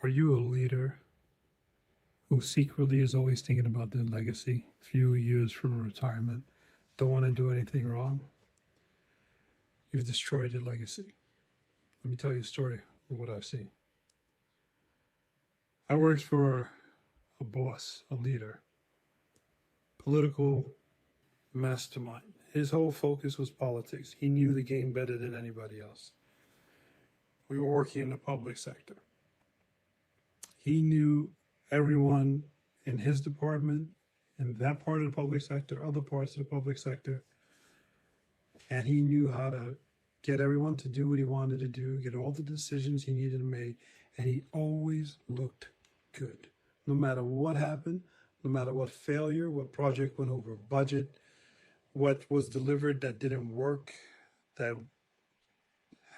Are you a leader who secretly is always thinking about their legacy, few years from retirement, don't want to do anything wrong? You've destroyed your legacy. Let me tell you a story of what I've seen. I worked for a boss, a leader, political mastermind. His whole focus was politics. He knew the game better than anybody else. We were working in the public sector. He knew everyone in his department, in that part of the public sector, other parts of the public sector, and he knew how to get everyone to do what he wanted to do, get all the decisions he needed to make, and he always looked good. No matter what happened, no matter what failure, what project went over budget, what was delivered that didn't work, that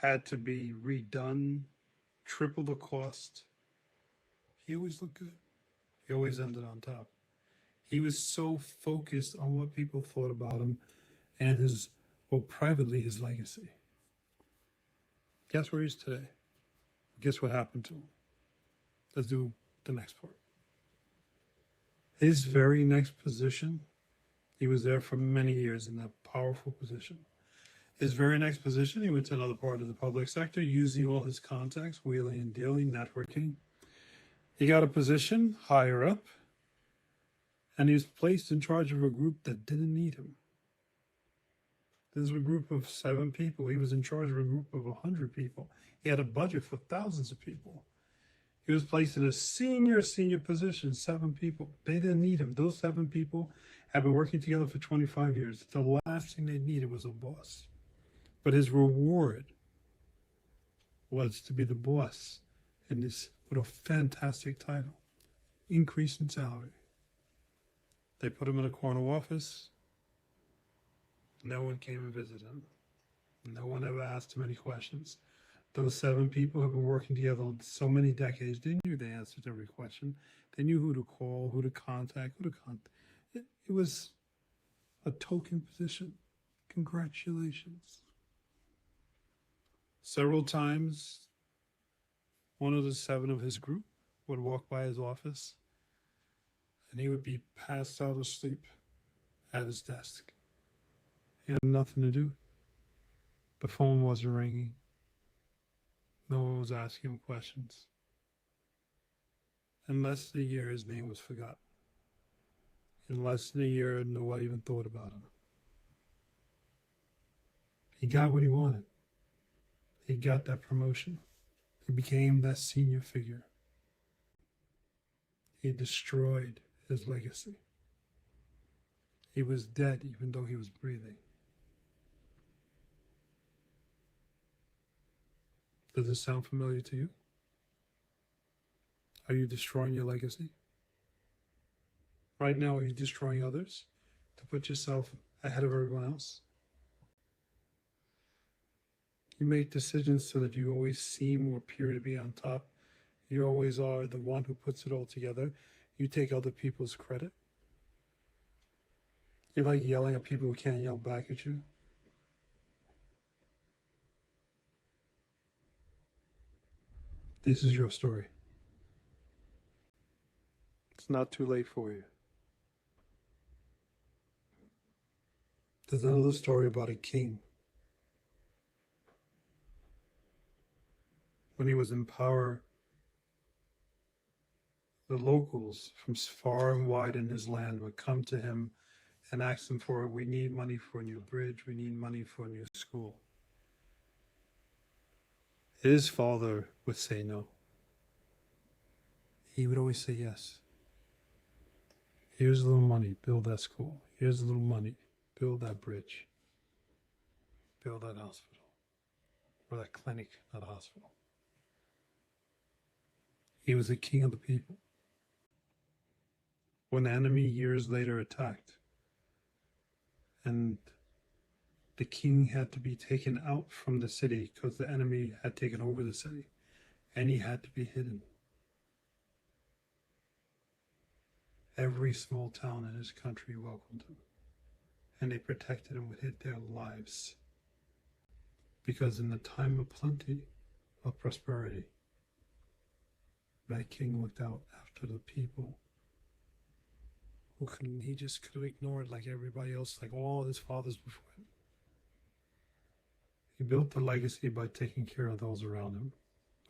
had to be redone, triple the cost, he always looked good. He always ended on top. He was so focused on what people thought about him and his, well, privately, his legacy. Guess where he is today? Guess what happened to him? Let's do the next part. His very next position, he was there for many years in that powerful position. His very next position, he went to another part of the public sector, using all his contacts, wheeling and dealing, networking. He got a position higher up, and he was placed in charge of a group that didn't need him. This is a group of 7 people. He was in charge of a group of 100 people. He had a budget for thousands of people. He was placed in a senior position, 7 people. They didn't need him. Those 7 people had been working together for 25 years. The last thing they needed was a boss. But his reward was to be the boss in this, with a fantastic title, increase in salary. They put him in a corner office. No one came and visited him. No one ever asked him any questions. Those 7 people have been working together so many decades. They knew the answer to every question. They knew who to call, who to contact, It was a token position. Congratulations. Several times, one of the 7 of his group would walk by his office, and he would be passed out asleep at his desk. He had nothing to do. The phone wasn't ringing. No one was asking him questions. In less than a year, his name was forgotten. In less than a year, nobody even thought about him. He got what he wanted. He got that promotion. He became that senior figure. He destroyed his legacy. He was dead even though he was breathing. Does this sound familiar to you? Are you destroying your legacy? Right now, are you destroying others to put yourself ahead of everyone else? You make decisions so that you always seem or appear to be on top. You always are the one who puts it all together. You take other people's credit. You like yelling at people who can't yell back at you. This is your story. It's not too late for you. There's another story about a king. When he was in power, the locals from far and wide in his land would come to him and ask him for, we need money for a new bridge, we need money for a new school. His father would say no. He would always say yes. Here's a little money, build that school. Here's a little money, build that bridge. Build that hospital. Or that clinic, not a hospital. He was the king of the people. When the enemy years later attacked, and the king had to be taken out from the city because the enemy had taken over the city, and he had to be hidden. Every small town in his country welcomed him, and they protected him with their lives. Because in the time of plenty, of prosperity, That king looked out after the people. He just could have ignored like everybody else, like all his fathers before him. He built the legacy by taking care of those around him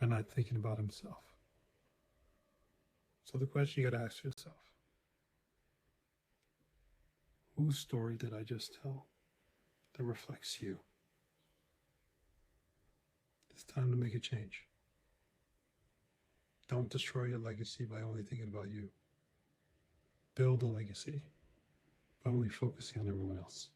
and not thinking about himself. So the question you got to ask yourself, whose story did I just tell that reflects you? It's time to make a change. Don't destroy your legacy by only thinking about you. Build a legacy by only focusing on everyone else.